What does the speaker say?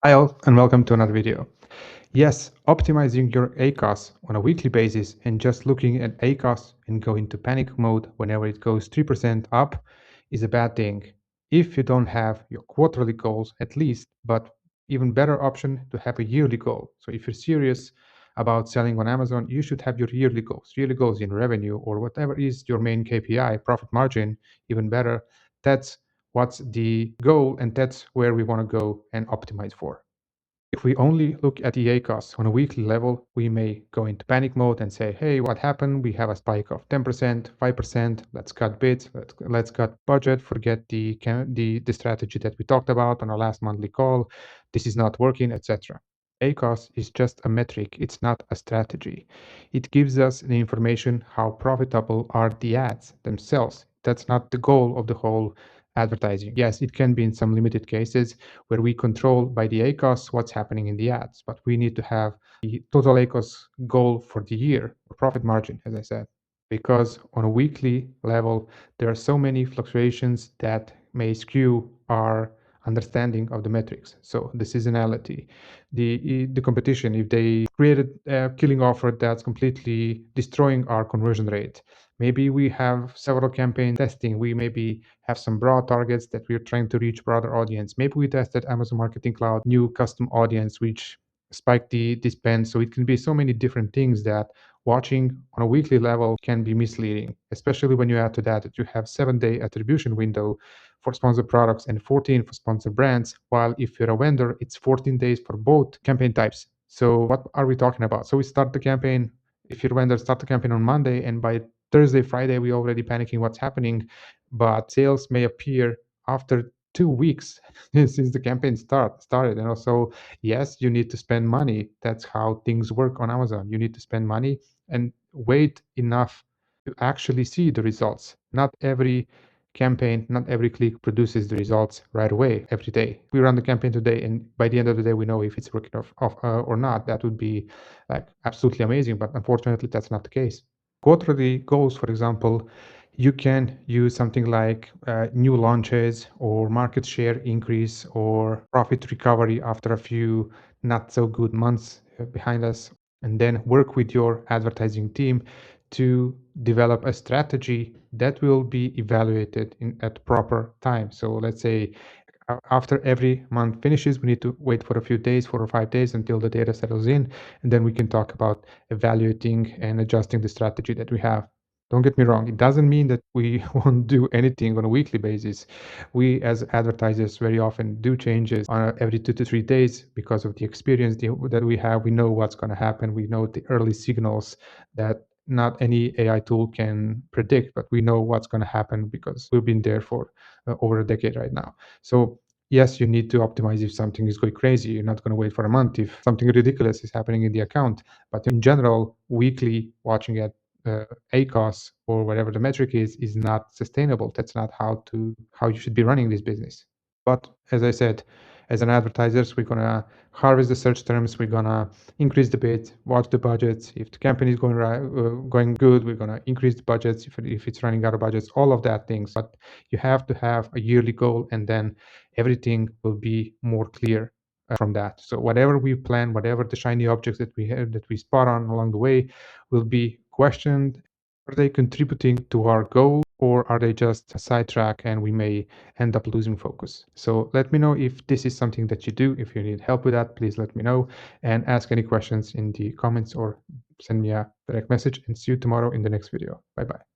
Hi all, and welcome to another video. Yes, optimizing your ACoS on a weekly basis and just looking at ACoS and go into panic mode whenever it goes 3% up is a bad thing. If you don't have your quarterly goals at least, but even better option to have a yearly goal. So if you're serious about selling on Amazon, you should have your yearly goals in revenue or whatever is your main KPI, profit margin, even better. That's what's the goal, and that's where we want to go and optimize for. If we only look at the ACoS on a weekly level, we may go into panic mode and say, hey, what happened? We have a spike of 10%, 5%. Let's cut bids. Let's cut budget. Forget the strategy that we talked about on our last monthly call. This is not working, etc. ACoS is just a metric. It's not a strategy. It gives us the information how profitable are the ads themselves. That's not the goal of the whole advertising. Yes, it can be in some limited cases where we control by the ACoS what's happening in the ads, but we need to have the total ACoS goal for the year, or profit margin, as I said, because on a weekly level, there are so many fluctuations that may skew our understanding of the metrics. So the seasonality, the competition, if they created a killing offer that's completely destroying our conversion rate. Maybe we have several campaign testing. We maybe have some broad targets that we're trying to reach broader audience. Maybe we tested Amazon Marketing Cloud, new custom audience, which spiked the spend. So it can be so many different things that watching on a weekly level can be misleading, especially when you add to that you have 7-day attribution window for sponsored products and 14 for sponsored brands, while if you're a vendor, it's 14 days for both campaign types. So what are we talking about? So we start the campaign, if you're a vendor, start the campaign on Monday, and by Thursday, Friday, we already panicking what's happening, but sales may appear after 2 weeks since the campaign started. And also, yes, you need to spend money. That's how things work on Amazon. You need to spend money and wait enough to actually see the results. Not every campaign, not every click produces the results right away every day. We run the campaign today, and by the end of the day, we know if it's working or not. That would be like absolutely amazing, but unfortunately, that's not the case. Quarterly goals, for example, you can use something like new launches or market share increase or profit recovery after a few not so good months behind us, and then work with your advertising team to develop a strategy that will be evaluated at proper time. So let's say after every month finishes, we need to wait for a few days, 4 or 5 days, until the data settles in, and then we can talk about evaluating and adjusting the strategy that we have. Don't get me wrong, it doesn't mean that we won't do anything on a weekly basis. We, as advertisers, very often do changes on every 2 to 3 days because of the experience that we have. We know what's going to happen. We know the early signals that not any AI tool can predict, but we know what's going to happen because we've been there for over a decade right now. So yes, you need to optimize if something is going crazy. You're not going to wait for a month if something ridiculous is happening in the account. But in general, weekly watching at ACoS or whatever the metric is not sustainable. That's not how you should be running this business. But as I said, as an advertisers, we're gonna harvest the search terms. We're gonna increase the bid, watch the budgets. If the campaign is going good, we're gonna increase the budgets. If it's running out of budgets, all of that things. But you have to have a yearly goal, and then everything will be more clear from that. So whatever we plan, whatever the shiny objects that we have, that we spot on along the way, will be questioned. Are they contributing to our goal, or are they just a sidetrack and we may end up losing focus? So let me know if this is something that you do. If you need help with that, please let me know and ask any questions in the comments or send me a direct message, and see you tomorrow in the next video. Bye bye.